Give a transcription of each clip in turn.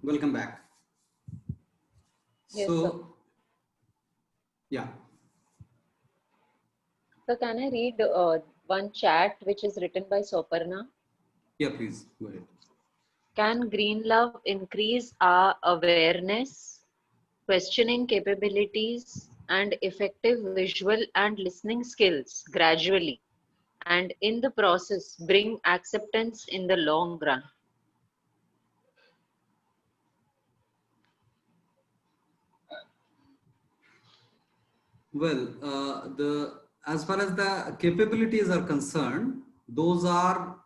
Welcome back. Yes, sir. Yeah. So can I read one chat which is written by Soparna? Yeah, please go ahead. Can green love increase our awareness, questioning capabilities, and effective visual and listening skills gradually, and in the process bring acceptance in the long run? Well, as far as the capabilities are concerned, those are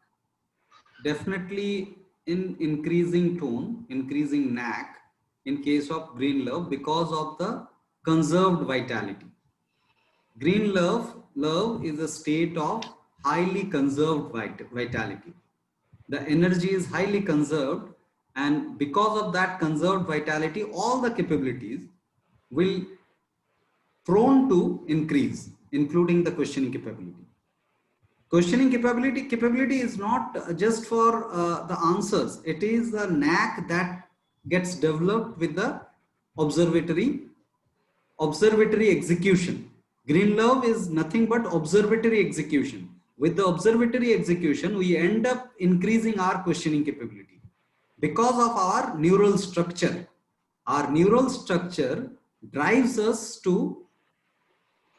definitely in increasing tone, increasing knack in case of green love because of the conserved vitality. Green love is a state of highly conserved vitality. The energy is highly conserved, and because of that conserved vitality, all the capabilities will prone to increase, including the questioning capability. Questioning capability is not just for the answers. It is a knack that gets developed with the observatory execution. Green love is nothing but observatory execution. With the observatory execution, we end up increasing our questioning capability because of our neural structure. Our neural structure drives us to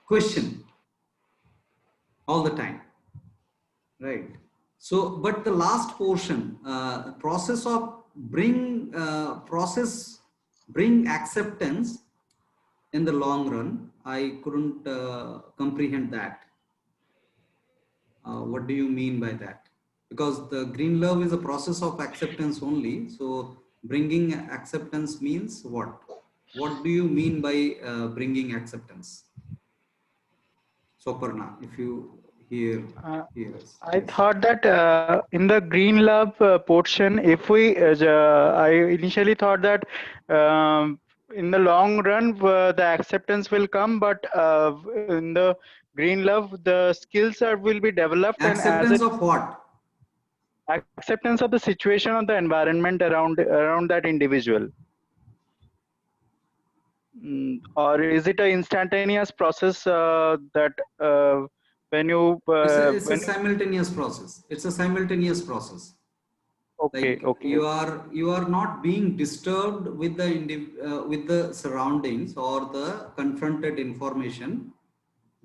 question all the time, right? So, but the last portion, process of bring acceptance in the long run. I couldn't comprehend that. What do you mean by that? Because the green love is a process of acceptance only. So bringing acceptance means what? What do you mean by bringing acceptance? Soparna, if you hear us. I Yes. thought that in the green love portion, if we, I initially thought that in the long run, the acceptance will come, but in the green love, the skills will be developed, and as Acceptance it of what? acceptance of the situation of the environment around that individual. Or is it an instantaneous process that when you It's a when simultaneous process. It's a simultaneous process. okay, Like okay, you are not being disturbed with with the surroundings or the confronted information,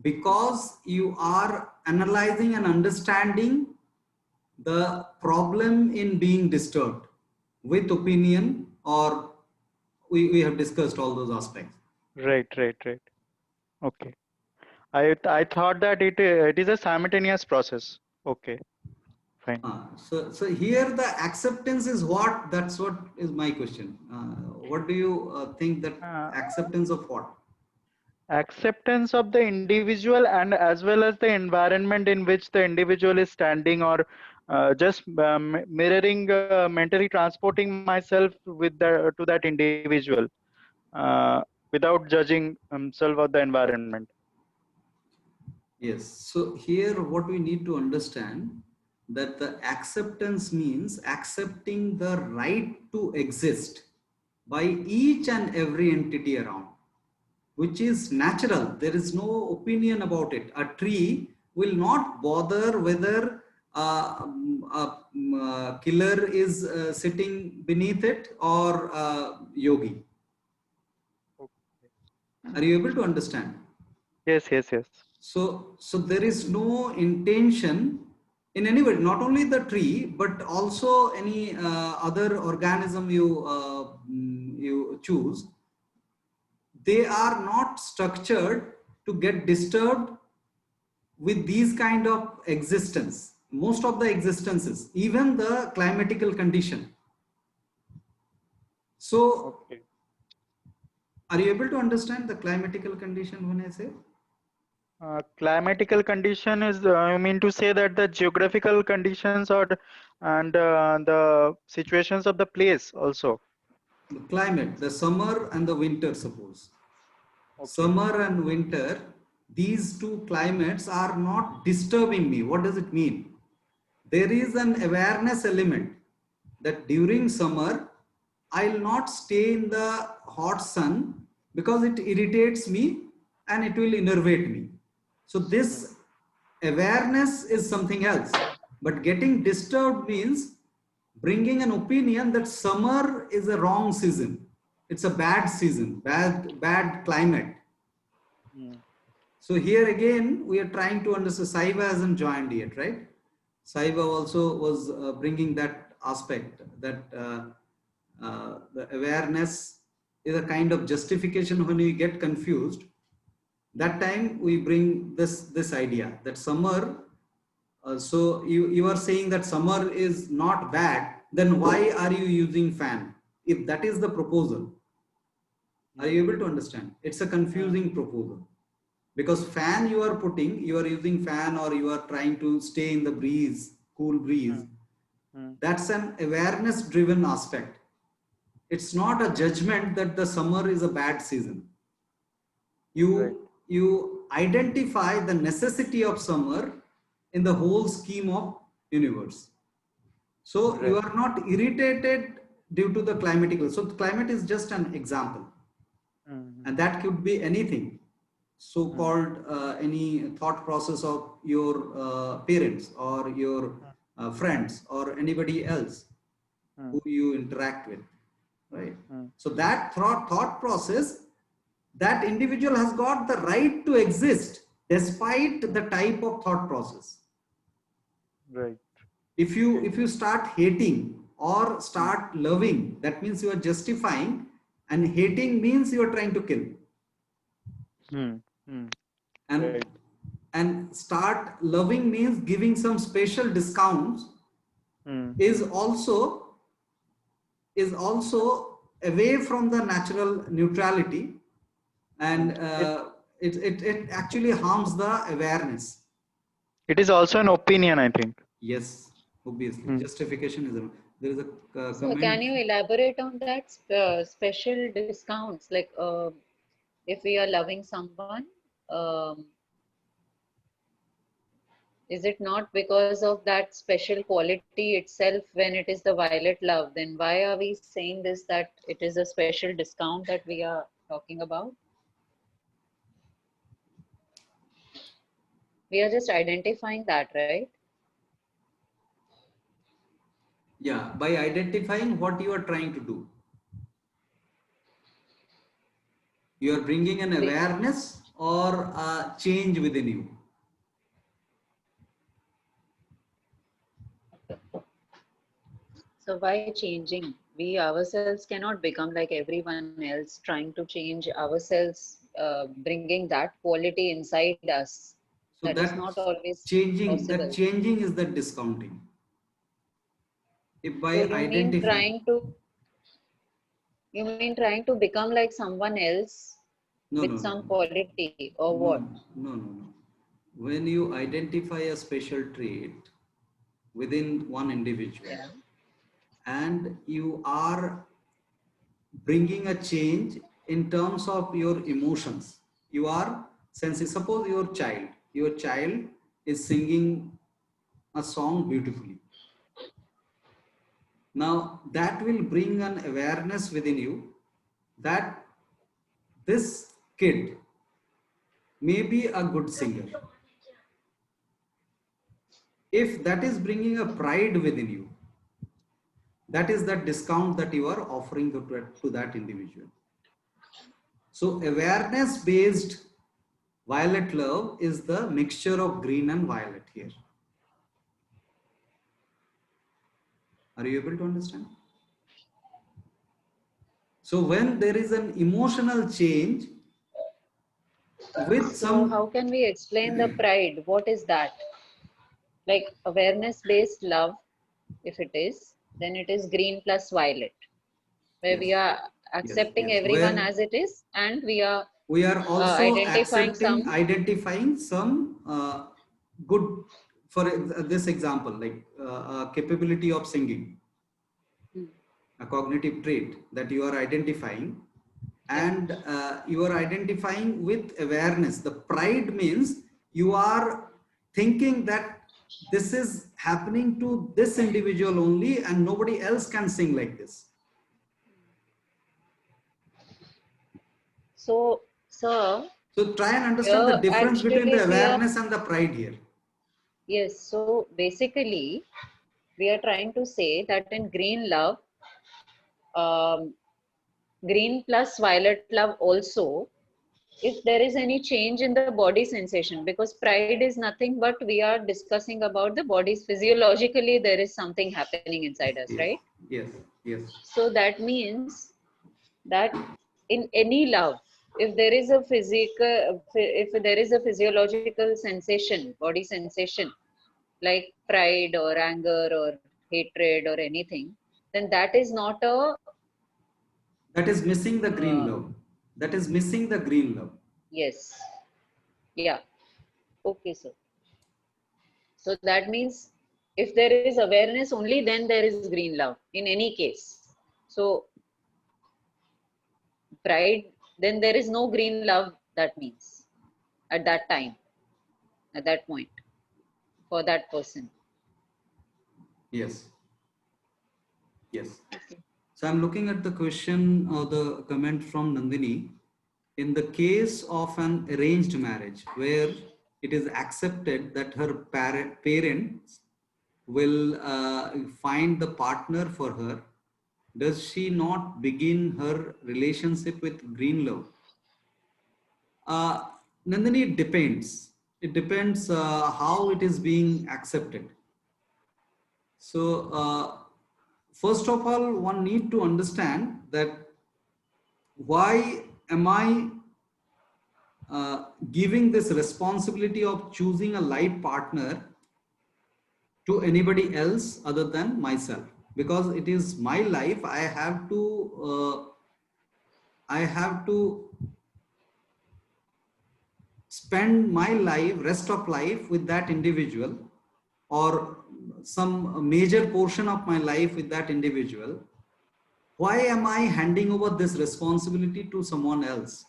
because you are analyzing and understanding the problem in being disturbed with opinion, or we have discussed all those aspects. right. Okay. I thought that it is a simultaneous process. Okay, fine. So here the acceptance is what? That's what is my question. What do you think that Uh, acceptance of what? Acceptance of the individual and as well as the environment in which the individual is standing, or just mirroring, mentally transporting myself with to that individual without judging himself or the environment. Yes. So here what we need to understand, that the acceptance means accepting the right to exist by each and every entity around, which is natural. There is no opinion about it. A tree will not bother whether a killer is sitting beneath it or a yogi. Are you able to understand? Yes. So there is no intention in anybody, not only the tree, but also any other organism you choose. They are not structured to get disturbed with these kind of existence. Most of the existences, even the climatical condition. So Okay. are you able to understand the climatical condition when I say? Climatical condition is, you mean to say that the geographical conditions or and the situations of the place also. The climate, the summer and the winter, suppose. Okay. Summer and winter, these two climates are not disturbing me. What does it mean? There is an awareness element that during summer I'll not stay in the hot sun because it irritates me and it will innervate me. So this awareness is something else. But getting disturbed means bringing an opinion that summer is a wrong season. It's a bad season, bad climate. So here again, we are trying to understand. Saiva hasn't joined yet, right? Saiva also was bringing that aspect, that the awareness is a kind of justification when we get confused. That time we bring this idea that summer. So you are saying that summer is not bad. Then why are you using fan? If that is the proposal, are you able to understand? It's a confusing proposal. Because fan you are using fan, or you are trying to stay in the breeze, cool breeze. That's an awareness driven aspect. It's not a judgment that the summer is a bad season. You identify the necessity of summer in the whole scheme of universe. So you are not irritated due to the climatical. So the climate is just an example. And that could be anything. So-called any thought process of your parents or your friends or anybody else who you interact with, right? So that thought process, that individual has got the right to exist despite the type of thought process. Right. If you start hating or start loving, that means you are justifying, and hating means you are trying to kill. And start loving means giving some special discounts is also away from the natural neutrality, and it actually harms the awareness. It is also an opinion, I think. Yes, obviously. Justification is there is a So comment. can you elaborate on that special discounts? Like if we are loving someone, is it not because of that special quality itself when it is the violet love? Then why are we saying this, that it is a special discount that we are talking about? We are just identifying that, right? Yeah, by identifying what you are trying to do. You are bringing an awareness or a change within you. So why changing? We ourselves cannot become like everyone else, trying to change ourselves, bringing that quality inside us. So That is not always changing possible. is the discounting. If by So identifying, you mean trying to become like someone else with some quality, or what? No. When you identify a special trait within one individual, and you are bringing a change in terms of your emotions, you are sensing. Suppose your child is singing a song beautifully. Now that will bring an awareness within you that this kid may be a good singer. If that is bringing a pride within you, that is that discount that you are offering to that individual. So awareness based violet love is the mixture of green and violet here. Are you able to understand? So when there is an emotional change with So how can we explain the pride? What is that? Like awareness based love, if it is, then it is green plus violet, where we are accepting everyone as it is, and we are also identifying some good, for this example, like capability of singing, a cognitive trait that you are identifying, and you are identifying with awareness. The pride means you are thinking that this is happening to this individual only and nobody else can sing like this. So, sir, So try and understand the here difference between actually the we are, awareness and the pride here. yes, so basically we are trying to say that in green love, um, green plus violet love also, if there is any change in the body sensation, because pride is nothing but we are discussing about the body's physiologically there is something happening inside us, Yes, right? yes, yes. So that means that in any love, if there is a physical, if there is a physiological sensation, body sensation, like pride or anger or hatred or anything, then that is not a, That is missing the green uh, love. That is missing the green love. yes, yeah, okay, sir. So that means if there is awareness only, then there is green love in any case. So pride, then there is no green love, that means at that time, at that point for that person. Yes, yes. So I'm looking at the question or the comment from Nandini. In the case of an arranged marriage where it is accepted that her parents will find the partner for her, does she not begin her relationship with green love? Uh, Nandini, it depends. It depends how it is being accepted. So, first of all, one need to understand that why am I giving this responsibility of choosing a life partner to anybody else other than myself? Because it is my life. I have to spend my life, rest of life with that individual, or some major portion of my life with that individual. Why am I handing over this responsibility to someone else?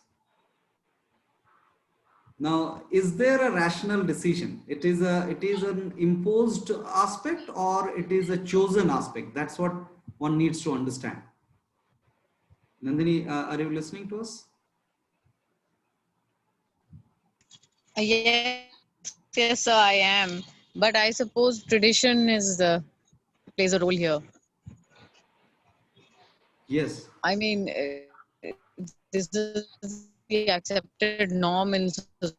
Now, is there a rational decision? It is an imposed aspect or it is a chosen aspect? That's what one needs to understand. Nandini, are you listening to us? Yes, yes, sir, I am. But I suppose tradition is plays a role here. Yes. I mean, this is the accepted norm in society,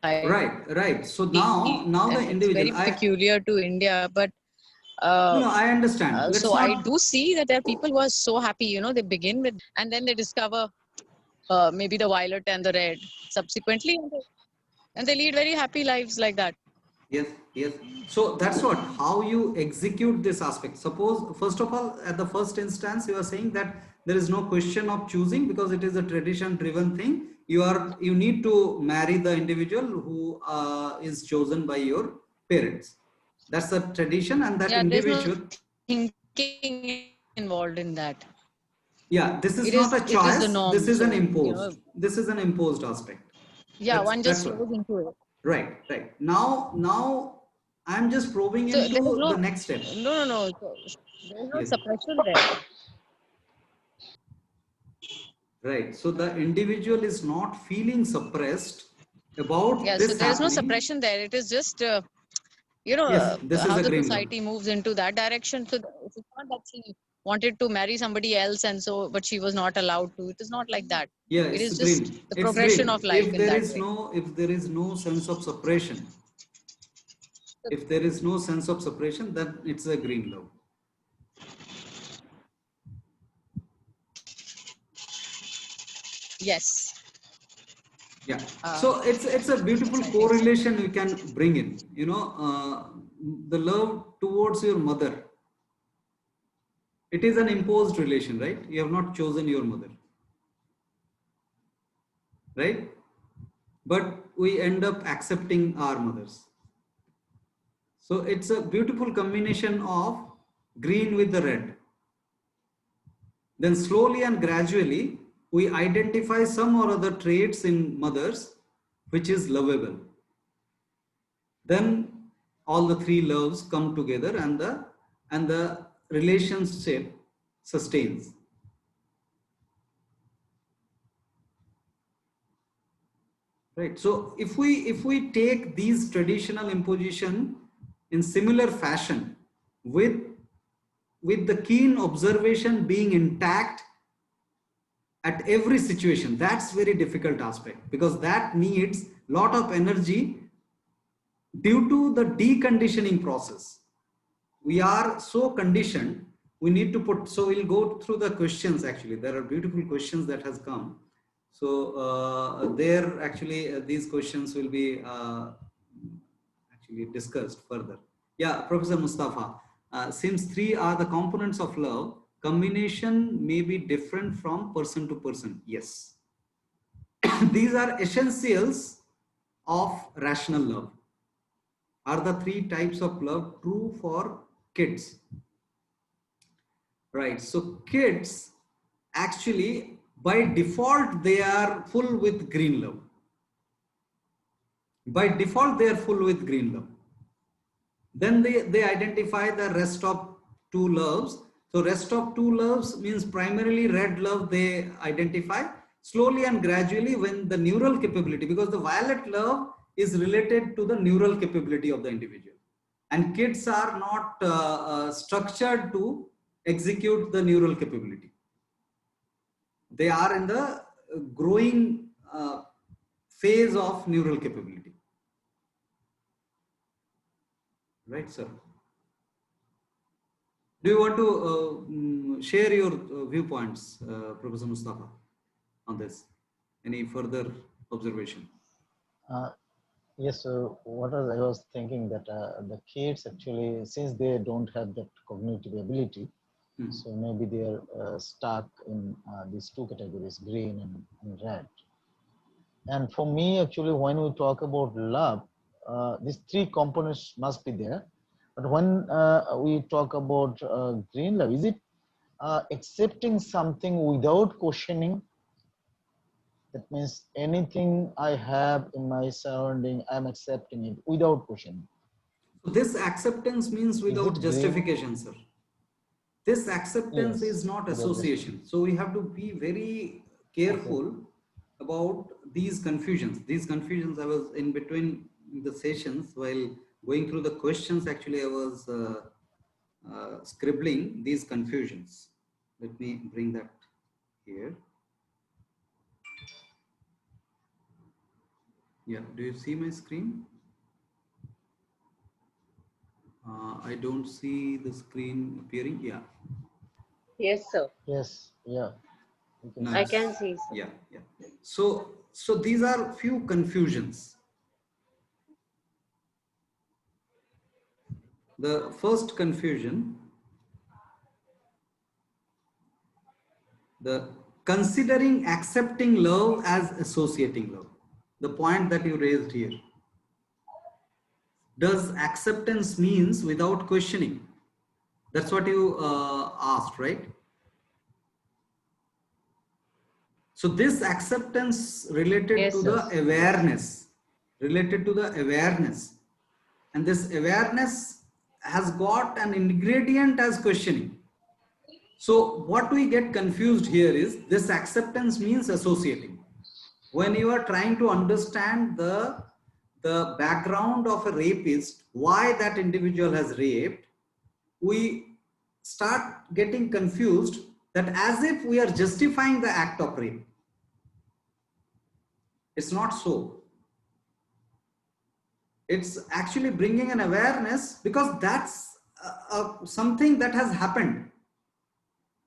Right. So and it's now very the individual, peculiar to India. But uh, I understand. so Let's I not. do see that there are people who are so happy. They begin with, and then they discover maybe the violet and the red subsequently, and they lead very happy lives like that. Yes, yes. So that's what, how you execute this aspect. Suppose, first of all, at the first instance, you are saying that there is no question of choosing because it is a tradition driven thing. You need to marry the individual who is chosen by your parents. That's the tradition, and that Yeah, there's no individual. thinking involved in that. Yeah, this is It not is a it is the choice. This norm. is an So imposed. This is an imposed aspect. yeah, one That's just what. flows into it. Right. Now I'm just probing So there is into the no next step. no. So there is no Yes. suppression there. Right. So the individual is not feeling suppressed about Yeah, so this there is no happening. suppression there. It is just Yes, this is how a the green love. society moves into that direction. So it's not that she wanted to marry somebody else, and so but she was not allowed to. It is not like that. Yeah, It it's is just green. the It's progression green. of life in that way. If there is no sense of suppression, if there is no sense of suppression, then it's a green love. Yes. Yeah. Uh, So it's a yes, beautiful I think so. correlation we can bring in. The love towards your mother. It is an imposed relation, right? You have not chosen your mother, right? But we end up accepting our mothers. So it's a beautiful combination of green with the red. Then slowly and gradually, we identify some or other traits in mothers which is lovable. Then all the three loves come together and the relationship sustains. Right. So if we take these traditional imposition in similar fashion with the keen observation being intact at every situation, that's very difficult aspect, because that needs lot of energy due to the deconditioning process. We are so conditioned, we need to put, so we'll go through the questions. Actually, there are beautiful questions that has come. So there actually these questions will be actually discussed further. Yeah, Professor Mustafa, since three are the components of love, combination may be different from person to person. Yes. These are essentials of rational love. Are the three types of love true for kids? Right. So kids actually by default they are full with green love. By default they are full with green love. Then they identify the rest of two loves. So rest of two loves means primarily red love they identify. Slowly and gradually, when the neural capability, because the violet love is related to the neural capability of the individual, and kids are not structured to execute the neural capability. They are in the growing phase of neural capability. Right, sir? Do you want to share your viewpoints, Professor Mustafa, on this? Any further observation? Yes, so I was thinking that the kids actually, since they don't have that cognitive ability, so maybe they are stuck in these two categories, green and red. And for me, actually, when we talk about love, these three components must be there. But when we talk about green love, is it accepting something without questioning? That means anything I have in my surrounding, I'm accepting it without questioning. So this acceptance means without justification, sir. This acceptance Yes, is not association. So we have to be very careful about these confusions. These confusions, I was in between the sessions while going through the questions, actually I was scribbling these confusions. Let me bring that here. Yeah, do you see my screen? I don't see the screen appearing. Yeah. Yes, sir. Yes, yeah. Nice. I can see, sir. Yeah, yeah. So these are few confusions. The first confusion, the considering accepting love as associating love, the point that you raised here. Does acceptance means without questioning? That's what you asked, right? So this acceptance related Yes, to sir. the awareness, and this awareness has got an ingredient as questioning. So what we get confused here is this acceptance means associating. When you are trying to understand the background of a rapist, why that individual has raped, we start getting confused that as if we are justifying the act of rape. It's not so. It's actually bringing an awareness, because that's something that has happened,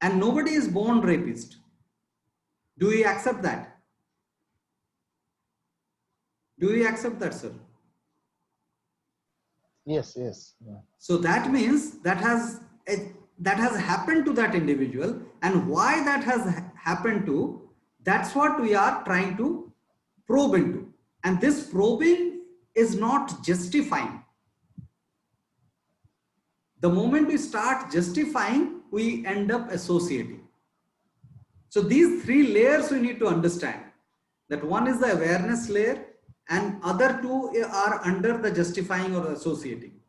and nobody is born rapist. Do we accept that? Do we accept that, sir? Yes, yes. Yeah. So that means that has happened to that individual, and why that has happened to, that's what we are trying to probe into. And this probing is not justifying. The moment we start justifying, we end up associating. So these three layers we need to understand. That one is the awareness layer, and other two are under the justifying or associating.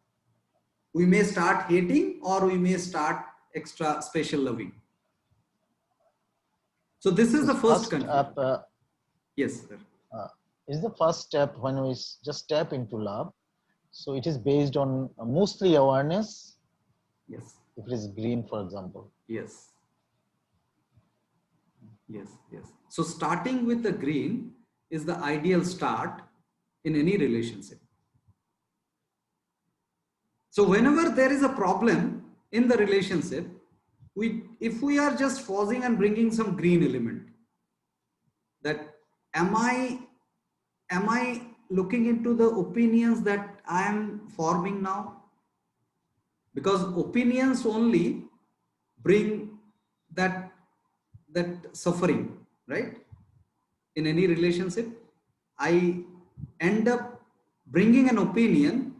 We may start hating, or we may start extra special loving. So this is the first confusion. Yes, sir. is the first step when we just step into love. So it is based on mostly awareness. Yes. If it is green, for example. Yes. Yes. Yes. So starting with the green is the ideal start in any relationship. So whenever there is a problem in the relationship, if we are just pausing and bringing some green element, that am I looking into the opinions that I am forming now? Because opinions only bring that suffering, right? In any relationship, I end up bringing an opinion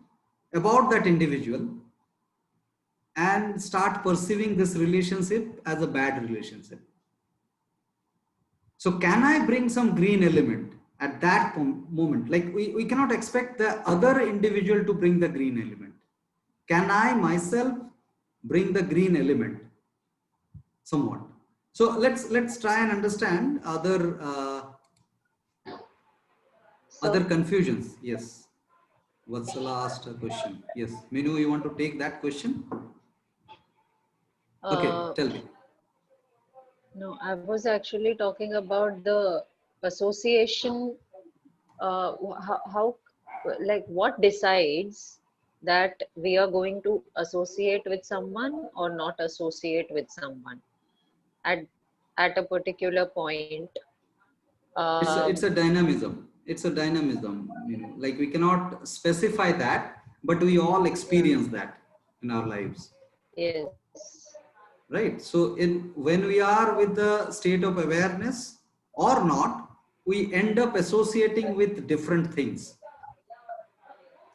about that individual and start perceiving this relationship as a bad relationship. So can I bring some green element at that moment? Like we cannot expect the other individual to bring the green element. Can I myself bring the green element somewhat? So let's try and understand other So, confusions. Yes. What's the last question? Yes. Minu, you want to take that question? Okay, uh, tell me. no, I was actually talking about the association. How, like, what decides that we are going to associate with someone or not associate with someone at a particular point? It's a dynamism. It's a dynamism. Like we cannot specify that, but we all experience that in our lives, Yes. right? So when we are with the state of awareness or not, we end up associating with different things.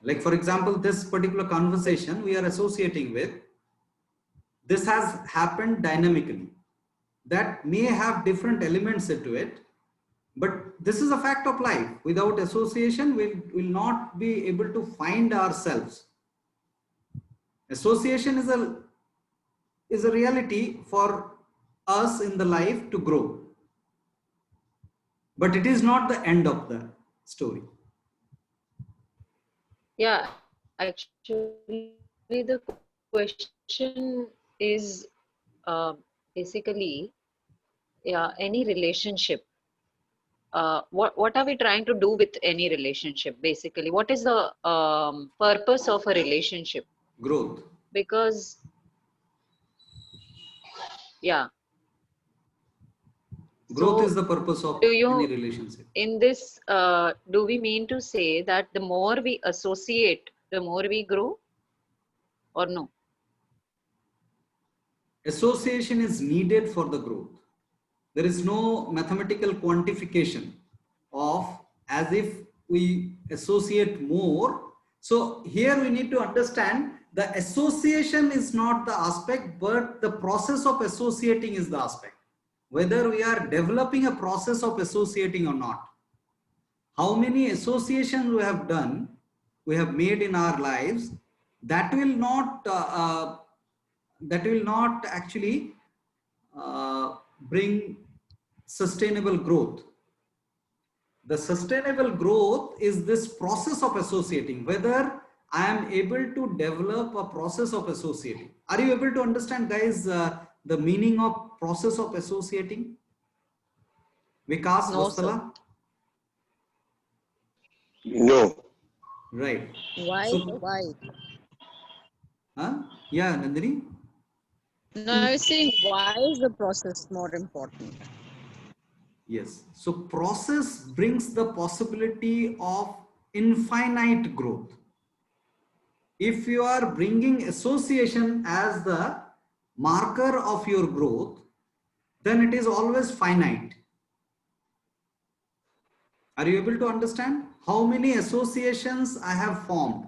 Like for example, this particular conversation we are associating with, this has happened dynamically. That may have different elements into it, but this is a fact of life. Without association, we will not be able to find ourselves. Association is a reality for us in the life to grow, but it is not the end of the story. Yeah, actually, the question is basically, yeah, any relationship. What are we trying to do with any relationship? Basically, what is the purpose of a relationship? Growth. Because, yeah. Growth is So, the purpose of do any you, relationship. in this, do we mean to say that the more we associate, the more we grow, or no? Association is needed for the growth. There is no mathematical quantification of as if we associate more. So here we need to understand the association is not the aspect, but the process of associating is the aspect. Whether we are developing a process of associating or not. How many associations we have done, we have made in our lives, that will not actually bring sustainable growth. The sustainable growth is this process of associating, whether I am able to develop a process of associating. Are you able to understand, guys, the meaning of process of associating? Vikas, No, sir. Vastala? No. Right. Why? So, Why? yeah, Nandini? No, I was saying, why is the process more important? Yes. So process brings the possibility of infinite growth. If you are bringing association as the marker of your growth, then it is always finite. Are you able to understand how many associations I have formed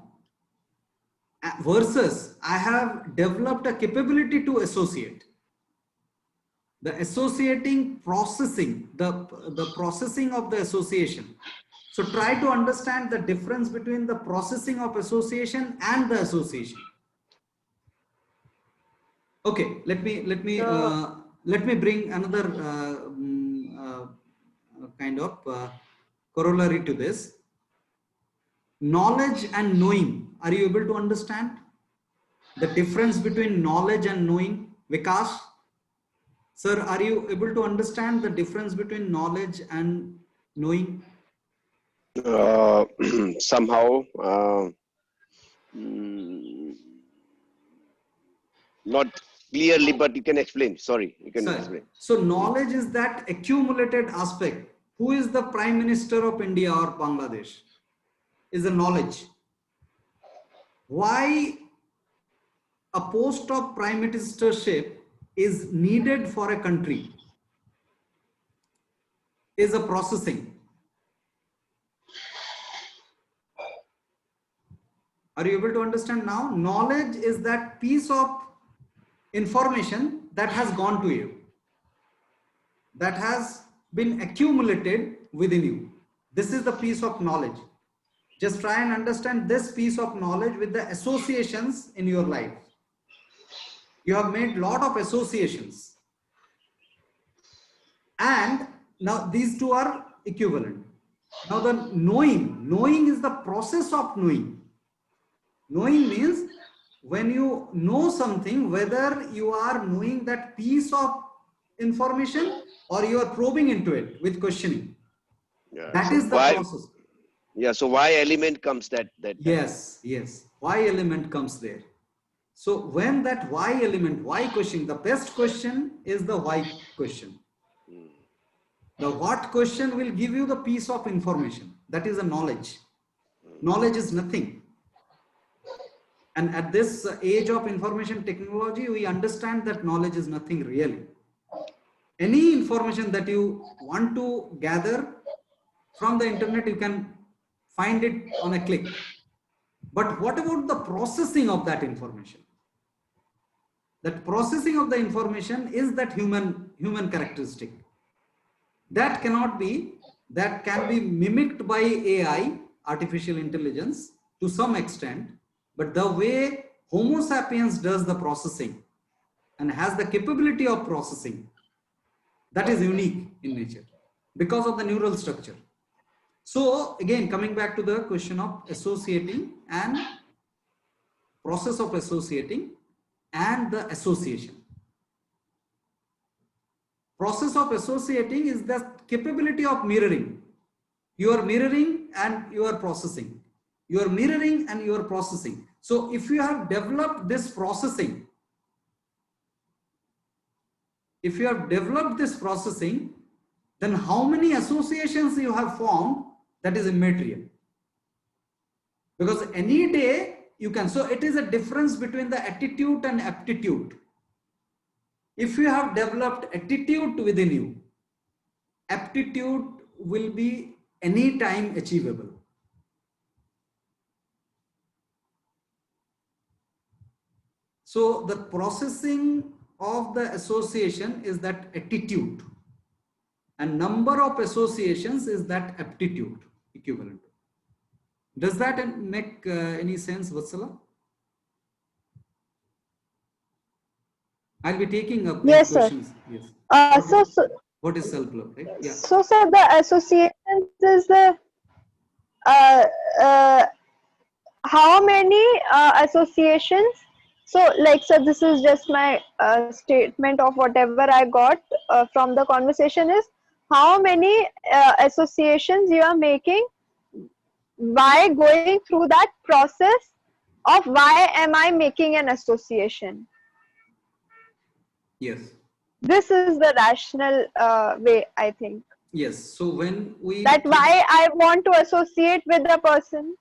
versus I have developed a capability to associate? The associating processing, the processing of the association. So try to understand the difference between the processing of association and the association. Okay, let me bring another kind of corollary to this. Knowledge and knowing. Are you able to understand the difference between knowledge and knowing? Vikas, sir, are you able to understand the difference between knowledge and knowing? Somehow, mm, not clearly, but you can explain. Sorry, you can explain. So knowledge is that accumulated aspect. Who is the Prime Minister of India or Bangladesh? Is the knowledge. Why a post of prime ministership is needed for a country is a processing. Are you able to understand now? Knowledge is that piece of information that has gone to you, that has been accumulated within you. This is the piece of knowledge. Just try and understand this piece of knowledge with the associations in your life. You have made lot of associations. And now these two are equivalent. Now the knowing is the process of knowing. Knowing means when you know something, whether you are knowing that piece of information or you are probing into it with questioning. Yeah. That So is the why, process. yeah. So why element comes that? Yes. Why element comes there. So when that why element, why question, the best question is the why question. The what question will give you the piece of information. That is a knowledge. Knowledge is nothing. And at this age of information technology, we understand that knowledge is nothing really. Any information that you want to gather from the internet, you can find it on a click. But what about the processing of that information? That processing of the information is that human characteristic. That cannot be, that can be mimicked by AI, artificial intelligence, to some extent. But the way Homo sapiens does the processing and has the capability of processing, that is unique in nature because of the neural structure. So again, coming back to the question of associating and process of associating and the association. Process of associating is the capability of mirroring. You are mirroring and you are processing. You are mirroring and you are processing. So if you have developed this processing, then how many associations you have formed, that is immaterial. Because any day you can, so it is a difference between the attitude and aptitude. If you have developed attitude within you, aptitude will be any time achievable. So the processing of the association is that attitude, and number of associations is that aptitude equivalent. Does that make any sense, Vatsala? I'll be taking up Yes, questions. sir. Yes. So what is self-love, right? Yeah. so sir, the associations is the how many associations? So like, sir, this is just my statement of whatever I got from the conversation is how many associations you are making by going through that process of why am I making an association? Yes. This is the rational way, I think. Yes. So when we That why I want to associate with the person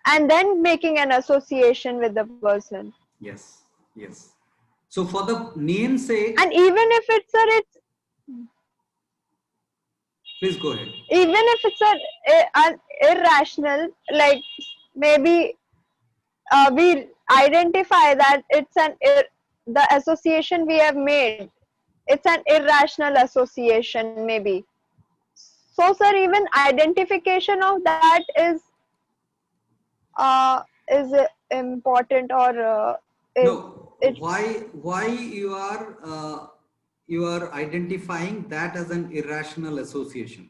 and then making an association with the person. Yes. Yes. So for the namesake, And even if it's please go ahead. even if it's an irrational, like maybe we identify that it's the association we have made, it's an irrational association maybe. So sir, even identification of that is important, or No, why you are identifying that as an irrational association?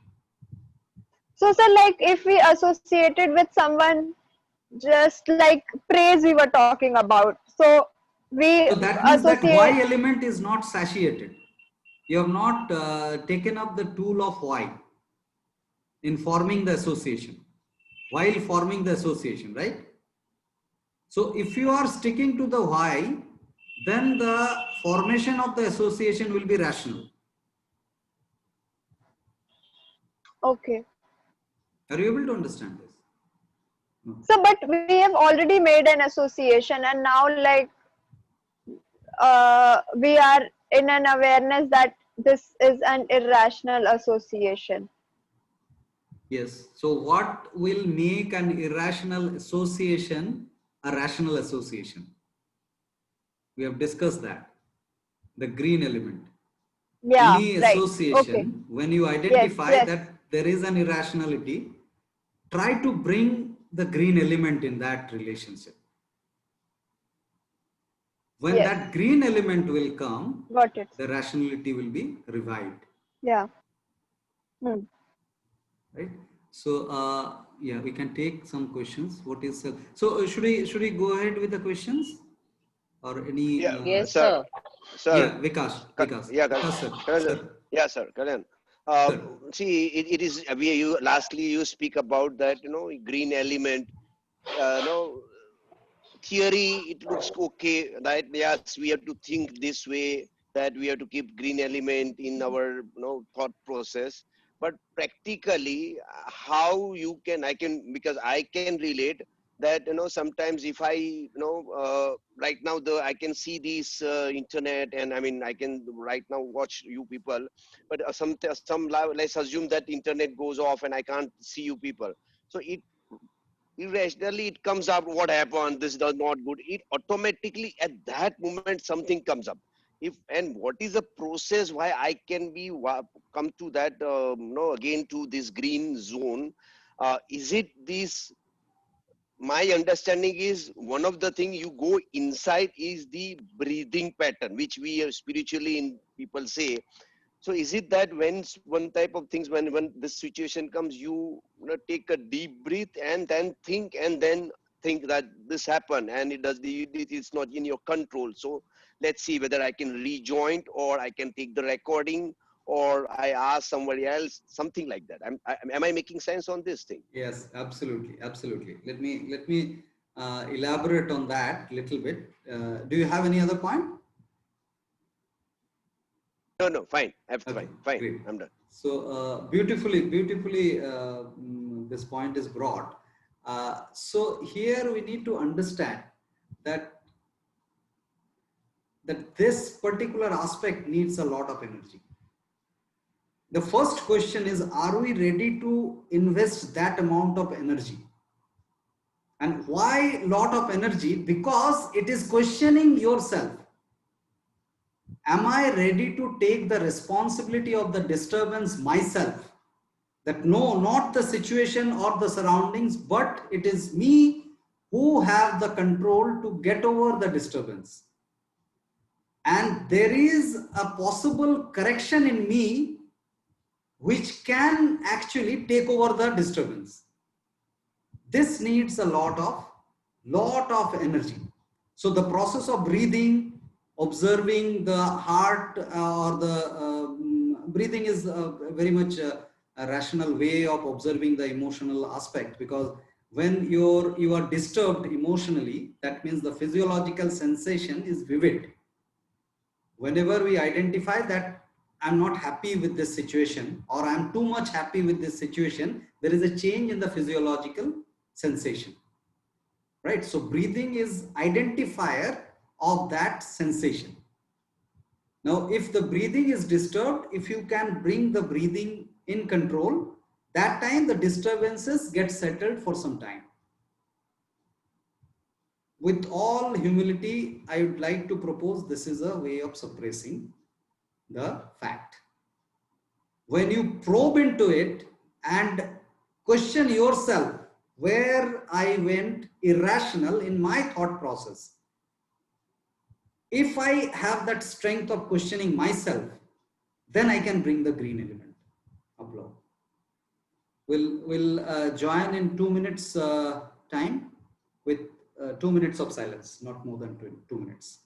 So, sir, like if we associated with someone, just like praise we were talking about, so we So that means that associate. why element is not satiated. You have not taken up the tool of why in forming the association, while forming the association, right? So if you are sticking to the why, then the formation of the association will be rational. Okay. Are you able to understand this? No. So, but we have already made an association, and now like we are in an awareness that this is an irrational association. Yes. So what will make an irrational association a rational association? We have discussed that. The green element. Yeah, Any right. association, Okay. when you Yes, identify yes. that there is an irrationality, try to bring the green element in that relationship. When Yes. that green element will come, Got it. the rationality will be revived. Yeah. Hmm. Right. So yeah, we can take some questions. What is so should we go ahead with the questions or any Yeah, Yes, sir. sir. Sir. yeah, Vikas Yeah, sir. Karan, Sir. yeah, sir. Karan. Sir. See, it is you. Lastly, you speak about that. Green element. Theory. It looks okay, right? Yes, we have to think this way. That we have to keep green element in our thought process. But practically, how you can? I can because I can relate that sometimes if I right now I can see this internet, and I mean I can right now watch you people, but let's assume that internet goes off and I can't see you people. So it irrationally it comes up, what happened, this does not good, it automatically at that moment something comes up. If and what is the process why I can be come to that again to this green zone? Is it this? My understanding is one of the thing you go inside is the breathing pattern, which we spiritually in people say. So is it that when one type of things, when this situation comes, you take a deep breath and then think that this happened and it's not in your control. So let's see whether I can rejoin or I can take the recording or I ask somebody else, something like that. Am I making sense on this thing? Yes, absolutely, absolutely. Let me elaborate on that little bit. Do you have any other point? No, fine. Okay, Fine. great. I'm done. So beautifully, this point is brought. So here we need to understand that this particular aspect needs a lot of energy. The first question is, are we ready to invest that amount of energy? And why lot of energy? Because it is questioning yourself. Am I ready to take the responsibility of the disturbance myself? That no, not the situation or the surroundings, but it is me who have the control to get over the disturbance. And there is a possible correction in me which can actually take over the disturbance. This needs a lot of energy. So the process of breathing, observing the heart or the breathing is very much a rational way of observing the emotional aspect, because when you are disturbed emotionally, that means the physiological sensation is vivid. Whenever we identify that I'm not happy with this situation or I'm too much happy with this situation, there is a change in the physiological sensation, right? So breathing is identifier of that sensation. Now, if the breathing is disturbed, if you can bring the breathing in control, that time the disturbances get settled for some time. With all humility, I would like to propose this is a way of suppressing the fact. When you probe into it and question yourself where I went irrational in my thought process, if I have that strength of questioning myself, then I can bring the green element upload. We'll join in 2 minutes time with 2 minutes of silence, not more than 2 minutes.